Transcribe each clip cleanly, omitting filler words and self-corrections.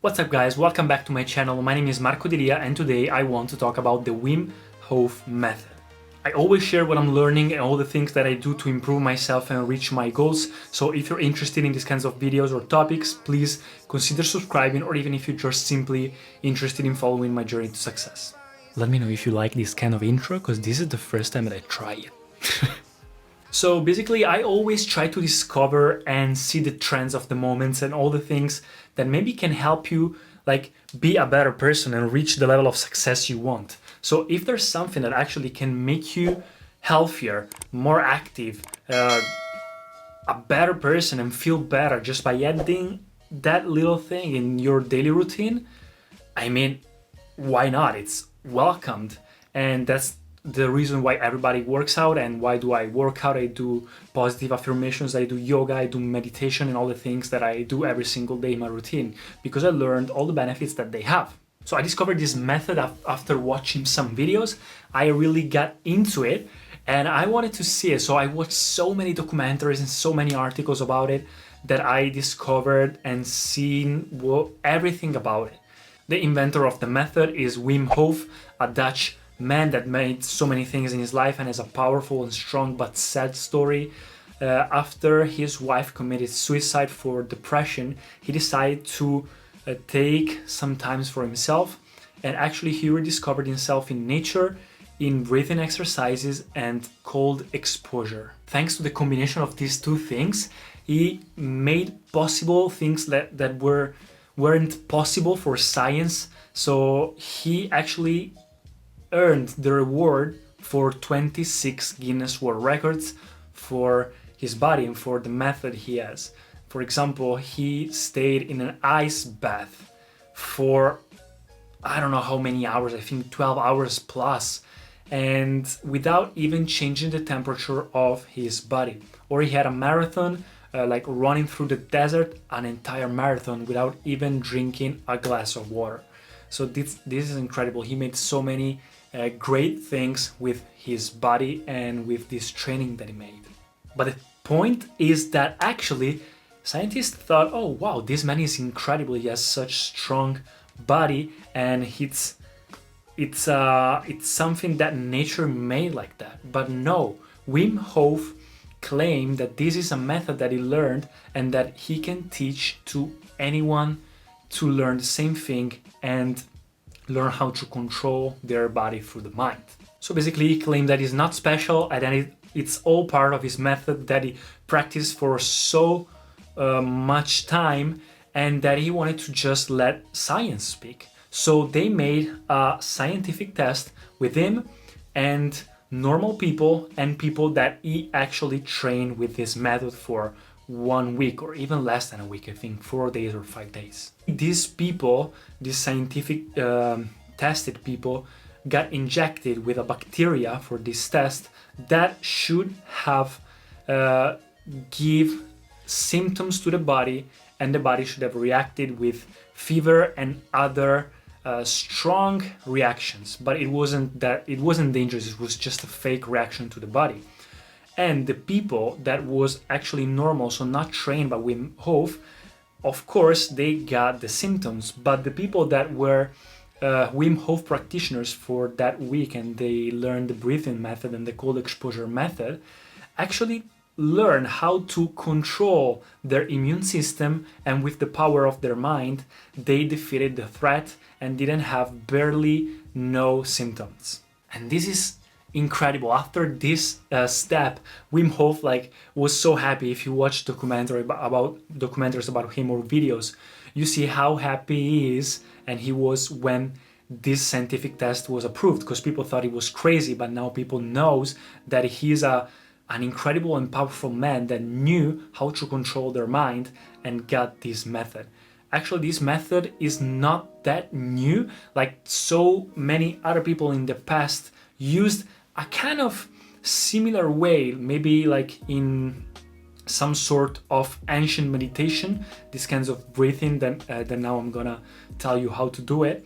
What's up guys, welcome back to my channel. My name is Marco Delia and today I want to talk about the Wim Hof method. I always share what I'm learning and all the things that I do to improve myself and reach my goals. So if you're interested in these kinds of videos or topics, please consider subscribing, or even if you're just simply interested in following my journey to success. Let me know if you like this kind of intro, because this is the first time that I try it. So basically, I always try to discover and see the trends of the moments and all the things that maybe can help you be a better person and reach the level of success you want. So if there's something that actually can make you healthier, more active, a better person and feel better just by adding that little thing in your daily routine, I mean, why not? It's welcomed. And that's the reason why everybody works out. And why do I work out? I do positive affirmations, I do yoga, I do meditation, and all the things that I do every single day in my routine, because I learned all the benefits that they have. So I discovered this method after watching some videos. I really got into it and I wanted to see it. So I watched so many documentaries and so many articles about it that I discovered and seen everything about it. The inventor of the method is Wim Hof, a Dutch man that made so many things in his life and has a powerful and strong but sad story. After his wife committed suicide for depression, he decided to take some time for himself, and actually he rediscovered himself in nature, in breathing exercises and cold exposure. Thanks to the combination of these two things, he made possible things that weren't possible for science. So he actually earned the reward for 26 Guinness World Records for his body and for the method he has. For example, he stayed in an ice bath for I don't know how many hours, I think 12 hours plus, and without even changing the temperature of his body. Or he had a marathon, running through the desert, an entire marathon, without even drinking a glass of water. So this is incredible. He made so many great things with his body and with this training that he made. But the point is that actually scientists thought, oh wow, this man is incredible. He has such strong body, and it's something that nature made like that. But no, Wim Hof claimed that this is a method that he learned and that he can teach to anyone to learn the same thing and learn how to control their body through the mind. So basically he claimed that he's not special, and that it's all part of his method that he practiced for so much time, and that he wanted to just let science speak. So they made a scientific test with him and normal people and people that he actually trained with this method for 1 week, or even less than a week, I think 4 days or 5 days. These people, these scientific tested people, got injected with a bacteria for this test that should have give symptoms to the body, and the body should have reacted with fever and other strong reactions. But it wasn't dangerous, it was just a fake reaction to the body. And the people that was actually normal, so not trained by Wim Hof, of course they got the symptoms. But the people that were Wim Hof practitioners for that week, and they learned the breathing method and the cold exposure method, actually learn how to control their immune system, and with the power of their mind they defeated the threat and didn't have barely no symptoms. And this is incredible. After this step, Wim Hof was so happy. If you watch documentaries about him or videos, you see how happy he is and he was when this scientific test was approved, because people thought he was crazy, but now people knows that he's an incredible and powerful man that knew how to control their mind and got this method. Actually, this method is not that new. Like so many other people in the past used a kind of similar way, maybe like in some sort of ancient meditation, these kinds of breathing that now I'm gonna tell you how to do it.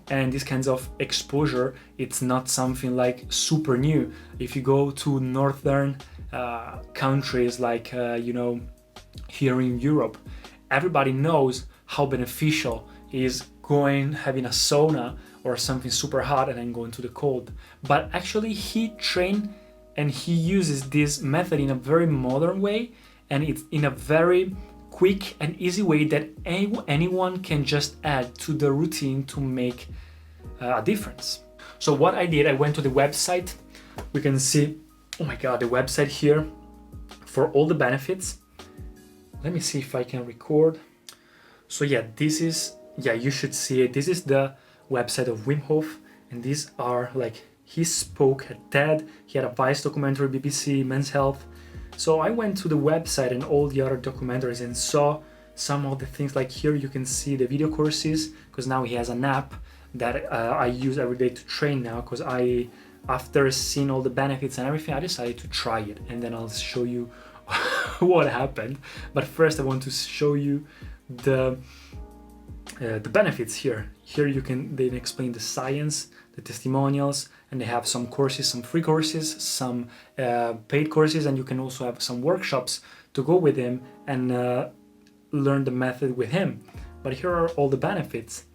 And these kinds of exposure, it's not something like super new. If you go to northern countries here in Europe, everybody knows how beneficial is having a sauna or something super hot and then going to the cold. But actually he trained and he uses this method in a very modern way, and it's in a very quick and easy way that anyone can just add to the routine to make a difference. So what I did, I went to the website. We can see, oh my God, the website here for all the benefits. Let me see if I can record. So yeah, this is, yeah, you should see it. This is the website of Wim Hof, and these are like, he spoke at TED, he had a Vice documentary, BBC, Men's Health. So I went to the website and all the other documentaries and saw some of the things. Like here you can see the video courses, because now he has an app that I use every day to train now, because after seeing all the benefits and everything, I decided to try it, and then I'll show you what happened. But first I want to show you the benefits here. Here they explain the science, the testimonials, and they have some courses, some free courses, some paid courses, and you can also have some workshops to go with him and learn the method with him. But here are all the benefits.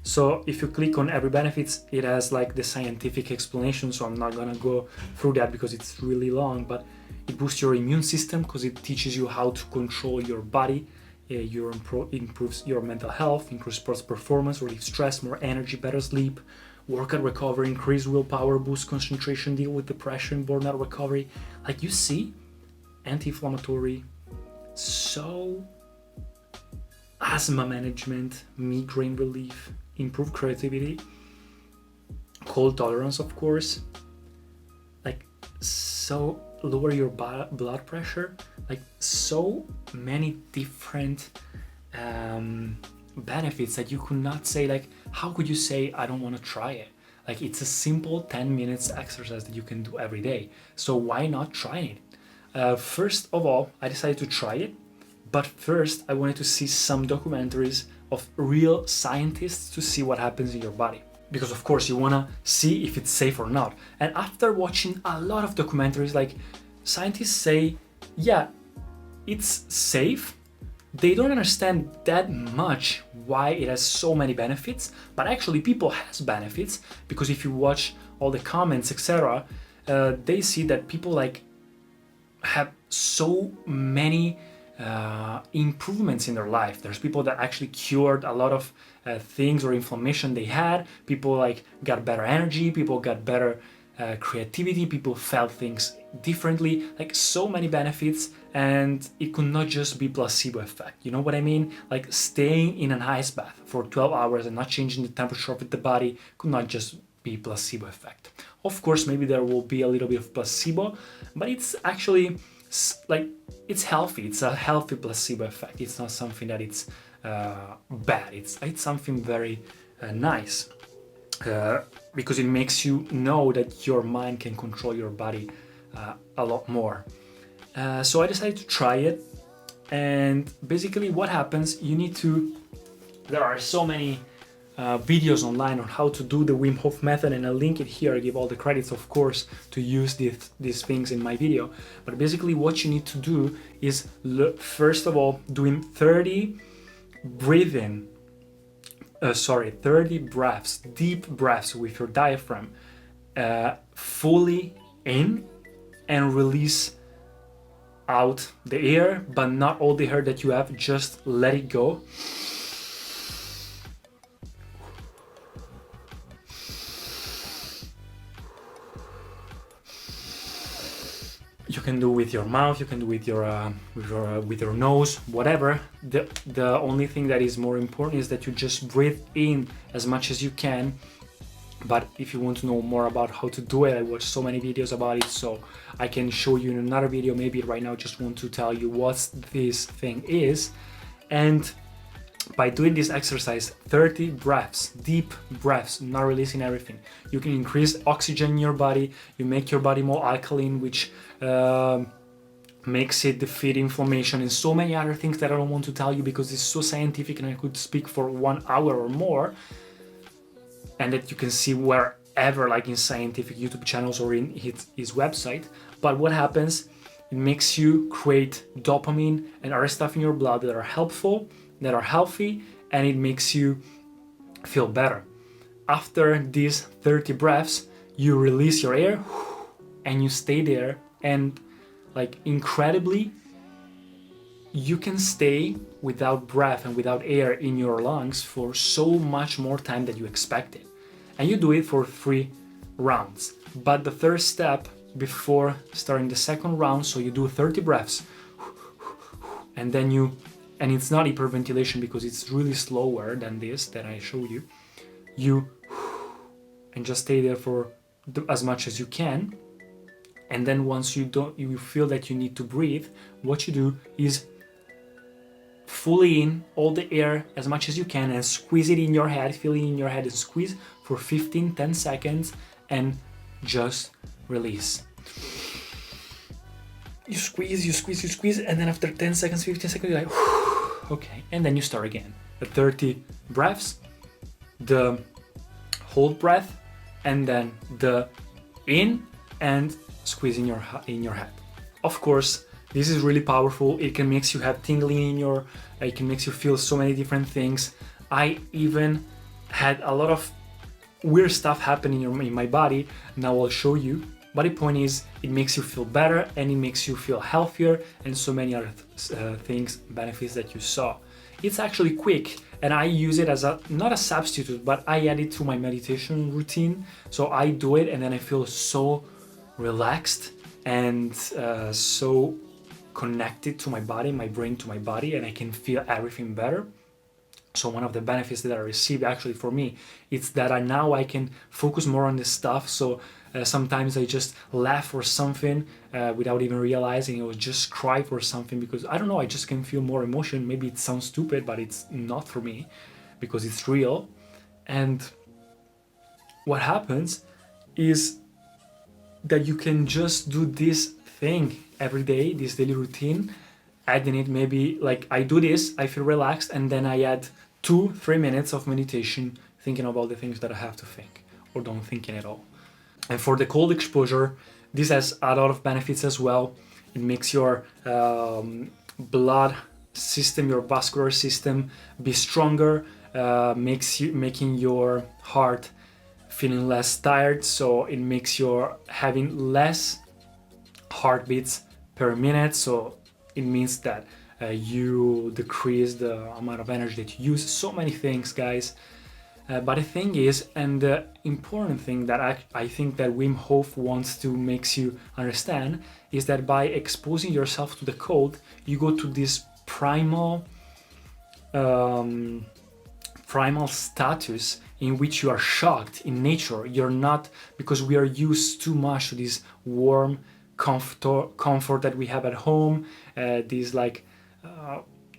So if you click on every benefits, it has like the scientific explanation, so I'm not gonna go through that because it's really long. But it boosts your immune system because it teaches you how to control your body. Improves your mental health, improves sports performance, relieve stress, more energy, better sleep, workout recovery, increase willpower, boost concentration, deal with depression, burnout recovery. Like you see, anti-inflammatory, so asthma management, migraine relief, improve creativity, cold tolerance, of course, like so lower your blood pressure, like so many different benefits that you could not say, like how could you say I don't want to try it? Like it's a simple 10 minutes exercise that you can do every day, so why not try it? First of all, I decided to try it, but first I wanted to see some documentaries of real scientists to see what happens in your body, because of course you want to see if it's safe or not. And after watching a lot of documentaries, like scientists say, yeah, it's safe. They don't understand that much why it has so many benefits, but actually people has benefits, because if you watch all the comments, etc., they see that people like have so many improvements in their life. There's people that actually cured a lot of things or inflammation they had. People like got better energy, people got better creativity, people felt things differently, like so many benefits. And it could not just be placebo effect, you know what I mean? Like staying in an ice bath for 12 hours and not changing the temperature of the body could not just be placebo effect. Of course, maybe there will be a little bit of placebo, but it's actually like it's healthy. It's a healthy placebo effect. It's not something that it's bad. It's something very nice, because it makes you know that your mind can control your body a lot more. So I decided to try it, and basically what happens, there are so many videos online on how to do the Wim Hof method, and I'll link it here. I give all the credits, of course, to use these things in my video. But basically what you need to do is, first of all, doing 30 breaths, deep breaths with your diaphragm, fully in and release out the air, but not all the air that you have, just let it go. You can do with your mouth, you can do with your nose, whatever. The only thing that is more important is that you just breathe in as much as you can. But if you want to know more about how to do it, I watched so many videos about it, so I can show you in another video. Maybe right now just want to tell you what this thing is. And by doing this exercise, 30 breaths, deep breaths, not releasing everything, you can increase oxygen in your body, you make your body more alkaline, which makes it defeat inflammation and so many other things that I don't want to tell you because it's so scientific and I could speak for 1 hour or more, and that you can see wherever, like in scientific YouTube channels or in his website. But what happens, it makes you create dopamine and other stuff in your blood that are helpful, that are healthy, and it makes you feel better. After these 30 breaths, you release your air and you stay there, and like incredibly, you can stay without breath and without air in your lungs for so much more time than you expected. And you do it for 3 rounds. But the third step before starting the second round, so you do 30 breaths, and then and it's not hyperventilation because it's really slower than this that I showed you, and just stay there for as much as you can. And then once you feel that you need to breathe, what you do is fully in all the air as much as you can and squeeze it in your head, feel it in your head and squeeze for 10 seconds and just release. You squeeze, and then after 10 seconds, 15 seconds, you're like, okay, and then you start again. The 30 breaths, the hold breath, and then the in and squeeze in your head. Of course, this is really powerful. It can make you have tingling it can make you feel so many different things. I even had a lot of weird stuff happening in my body. Now I'll show you. But the point is, it makes you feel better and it makes you feel healthier and so many other benefits that you saw. It's actually quick, and I use it as not a substitute, but I add it to my meditation routine. So I do it and then I feel so relaxed and so connected to my body, my brain to my body, and I can feel everything better. So one of the benefits that I receive actually for me, it's that now I can focus more on this stuff. So sometimes I just laugh or something without even realizing, or just cry for something because I don't know, I just can feel more emotion. Maybe it sounds stupid, but it's not for me because it's real. And what happens is that you can just do this thing every day, this daily routine, adding it maybe like I do this, I feel relaxed, and then I add 2-3 minutes of meditation thinking about the things that I have to think or don't thinking at all. And for the cold exposure, this has a lot of benefits as well. It makes your blood system, your vascular system be stronger, making your heart feeling less tired, so it makes your having less heartbeats per minute, so it means that you decrease the amount of energy that you use. So many things, guys. But the thing is, and the important thing that I think that Wim Hof wants to make you understand, is that by exposing yourself to the cold, you go to this primal status in which you are shocked in nature. You're not, because we are used too much to this warm comfort that we have at home, these like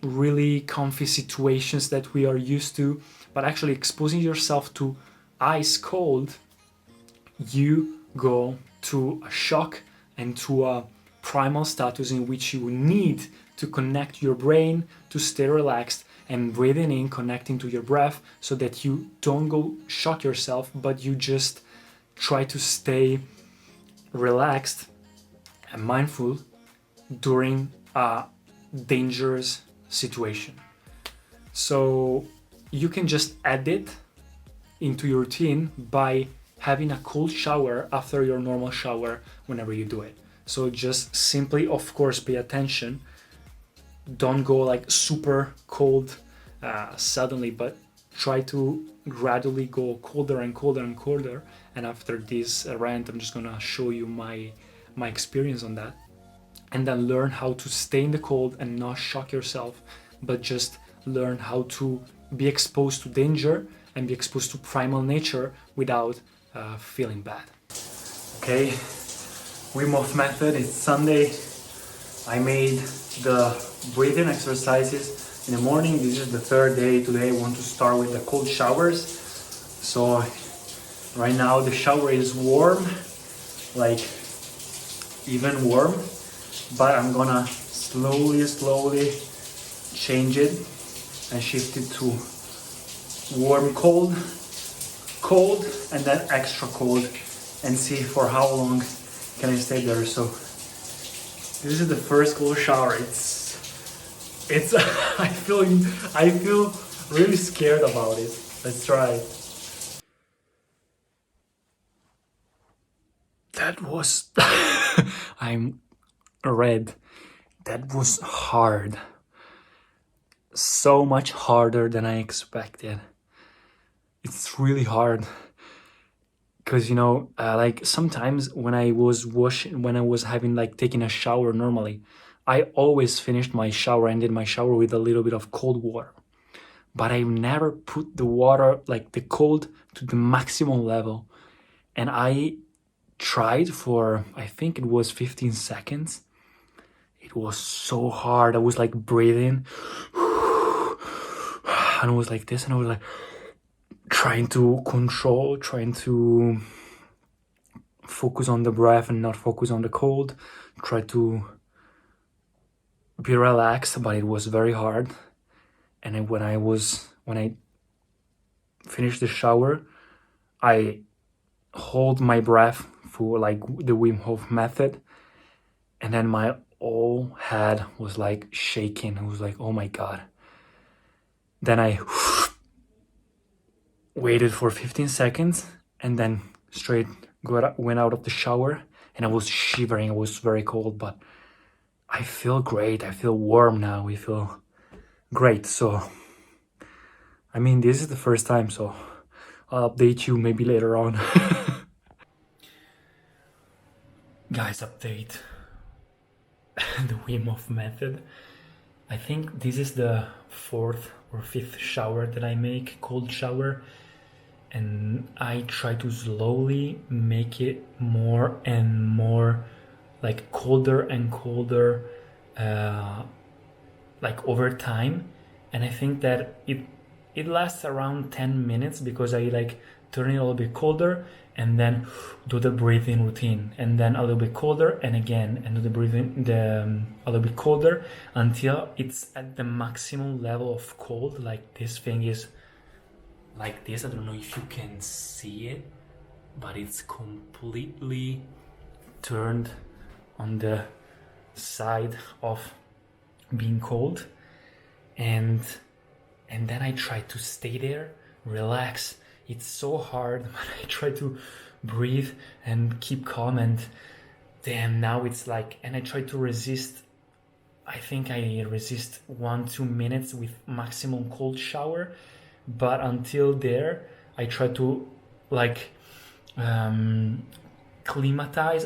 really comfy situations that we are used to. But actually exposing yourself to ice cold, you go to a shock and to a primal status in which you need to connect your brain to stay relaxed and breathing in, connecting to your breath, so that you don't go shock yourself, but you just try to stay relaxed and mindful during a dangerous situation. So you can just add it into your routine by having a cold shower after your normal shower whenever you do it. So just simply, of course, pay attention. Don't go like super cold suddenly, but try to gradually go colder and colder and colder. And after this rant, I'm just gonna show you my experience on that. And then learn how to stay in the cold and not shock yourself, but just learn how to be exposed to danger and be exposed to primal nature without feeling bad. Okay, Wim Hof method. It's Sunday. I made the breathing exercises in the morning. This is the third day. Today I want to start with the cold showers. So right now the shower is warm, like even warm, but I'm gonna slowly change it and shift it to warm, cold, and then extra cold, and see for how long can I stay there. So this is the first cold shower. It's I feel really scared about it. Let's try. That was. I'm red. That was hard. So much harder than I expected. It's really hard. Because like sometimes when I was washing, when I was having like taking a shower normally, I always finished my shower and did my shower with a little bit of cold water. But I never put the water, like the cold, to the maximum level. And I tried for, I think it was 15 seconds. It was so hard. I was like breathing. And it was like this, and I was like trying to control, trying to focus on the breath and not focus on the cold. Try to be relaxed, but it was very hard. And then when I finished the shower, I hold my breath for like the Wim Hof method, and then my whole head was like shaking. I was like, oh my god. Then I waited for 15 seconds and then straight went out of the shower, and I was shivering. I was very cold, but I feel great. I feel warm now. I feel great. So, I mean, this is the first time, so I'll update you maybe later on. Guys, update. The Wim Hof method. I think this is the fourth or fifth shower that I make, cold shower. And I try to slowly make it more and more like colder and colder, like over time. And I think that it lasts around 10 minutes because I like turn it a little bit colder and then do the breathing routine, and then a little bit colder and again, and do the breathing a little bit colder until it's at the maximum level of cold. Like this thing is like this. I don't know if you can see it, but it's completely turned on the side of being cold. And then I try to stay there, relax. It's so hard, but I try to breathe and keep calm, and damn, now it's like, and I try to resist. I think I resist 1-2 minutes with maximum cold shower, but until there I try to like acclimatize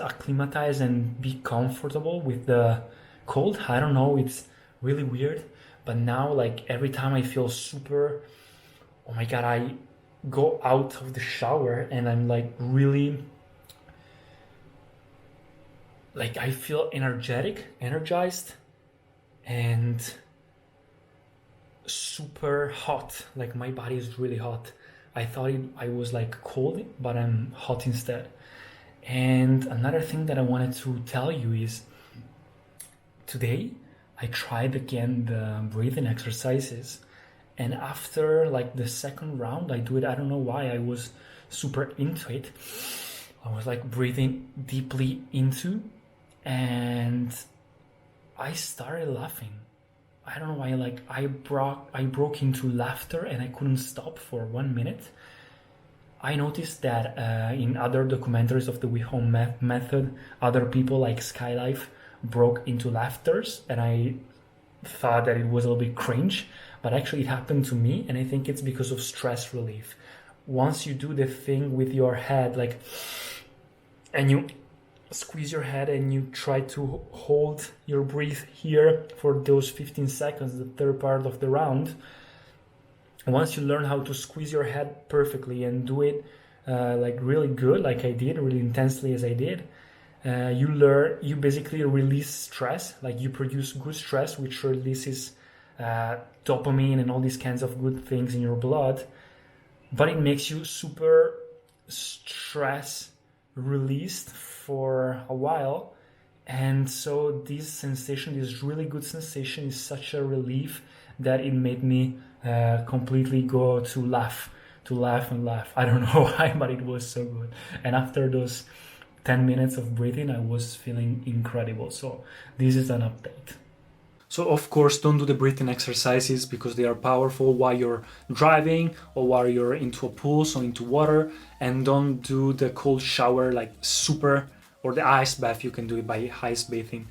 and be comfortable with the cold. I don't know, it's really weird, but now like every time I feel super, oh my god, I go out of the shower and I'm like really, like I feel energized and super hot. Like my body is really hot. I thought I was like cold, but I'm hot instead. And another thing that I wanted to tell you is today I tried again the breathing exercises, and after like the second round I do it, I don't know why, I was super into it. I was like breathing deeply into, and I started laughing. I don't know why, like I broke into laughter and I couldn't stop for 1 minute. I noticed that in other documentaries of the Wim Hof method, other people like Skylife broke into laughters, and I thought that it was a little bit cringe, but actually it happened to me, and I think it's because of stress relief. Once you do the thing with your head, like, and you squeeze your head and you try to hold your breath here for those 15 seconds, the third part of the round. Once you learn how to squeeze your head perfectly and do it like really good, like I did, really intensely as I did, you basically release stress. Like you produce good stress, which releases dopamine and all these kinds of good things in your blood, but it makes you super stress released for a while. And so this sensation, this really good sensation, is such a relief that it made me completely go to laugh and laugh. I don't know why, but it was so good. And after those 10 minutes of breathing, I was feeling incredible. So this is an update. So of course, don't do the breathing exercises because they are powerful while you're driving or while you're into a pool, so into water. And don't do the cold shower like super, or the ice bath. You can do it by ice bathing,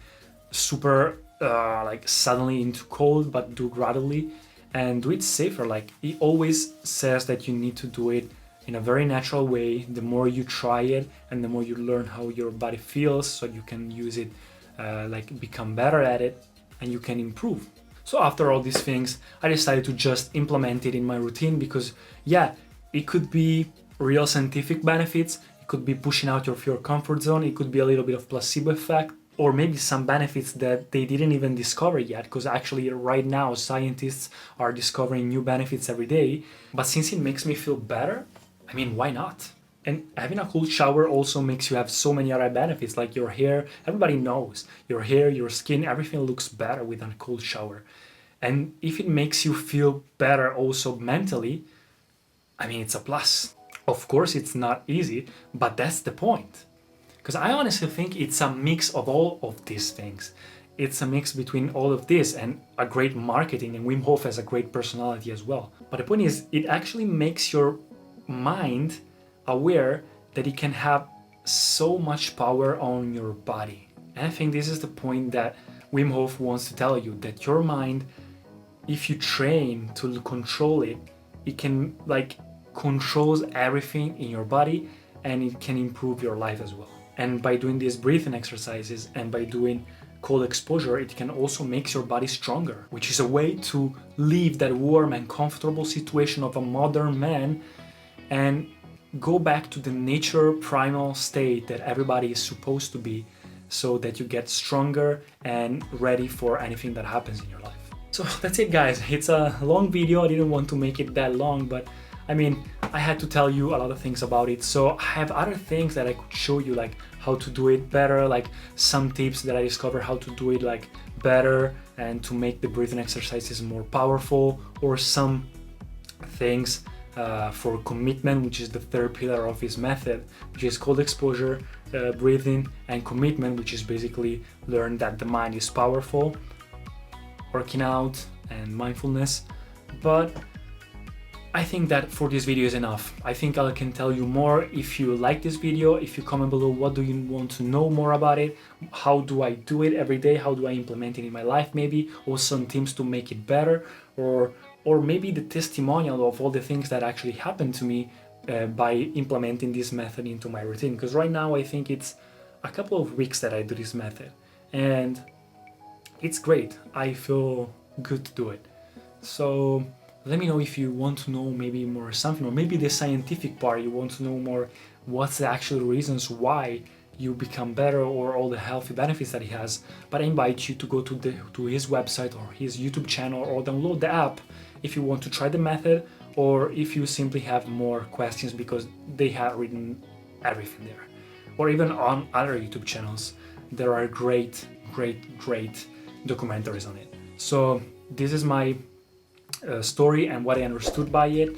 super like suddenly into cold, but do gradually and do it safer. Like it always says that you need to do it in a very natural way. The more you try it and the more you learn how your body feels, so you can use it, like become better at it, and you can improve. So after all these things, I decided to just implement it in my routine because yeah, it could be real scientific benefits, it could be pushing out of your comfort zone, it could be a little bit of placebo effect, or maybe some benefits that they didn't even discover yet, because actually right now scientists are discovering new benefits every day. But since it makes me feel better, I mean, why not? And having a cold shower also makes you have so many other benefits, like your hair. Everybody knows your hair, your skin, everything looks better with a cold shower. And if it makes you feel better also mentally, I mean, it's a plus. Of course, it's not easy, but that's the point. Because I honestly think it's a mix of all of these things. It's a mix between all of this and a great marketing, and Wim Hof has a great personality as well. But the point is, it actually makes your mind aware that it can have so much power on your body. And I think this is the point that Wim Hof wants to tell you, that your mind, if you train to control it, it can like controls everything in your body, and it can improve your life as well. And by doing these breathing exercises and by doing cold exposure, it can also make your body stronger, which is a way to leave that warm and comfortable situation of a modern man and go back to the nature primal state that everybody is supposed to be, so that you get stronger and ready for anything that happens in your life. So that's it, guys. It's a long video. I didn't want to make it that long, but I mean, I had to tell you a lot of things about it. So I have other things that I could show you, like how to do it better, like some tips that I discovered how to do it like better and to make the breathing exercises more powerful, or some things for commitment, which is the third pillar of his method, which is cold exposure, breathing, and commitment, which is basically learn that the mind is powerful, working out, and mindfulness. But I think that for this video is enough. I think I can tell you more if you like this video. If you comment below what do you want to know more about it, how do I do it every day, how do I implement it in my life maybe, or some tips to make it better, or maybe the testimonial of all the things that actually happened to me by implementing this method into my routine. Because right now I think it's a couple of weeks that I do this method and it's great. I feel good to do it. So let me know if you want to know maybe more something, or maybe the scientific part, you want to know more what's the actual reasons why you become better, or all the healthy benefits that he has. But I invite you to go to his website or his YouTube channel, or download the app if you want to try the method, or if you simply have more questions, because they have written everything there. Or even on other YouTube channels, there are great documentaries on it. So this is my story and what I understood by it,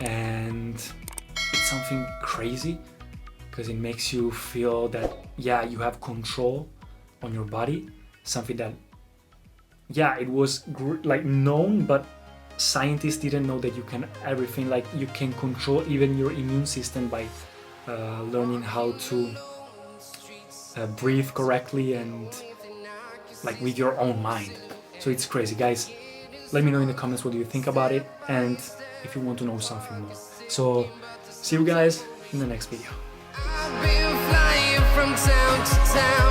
and it's something crazy because it makes you feel that yeah, you have control on your body, something that yeah, it was like known, but scientists didn't know that you can everything, like you can control even your immune system by learning how to breathe correctly and like with your own mind. So it's crazy, guys. Let me know in the comments what do you think about it, and if you want to know something more. So see you guys in the next video. I've been flying from town to town.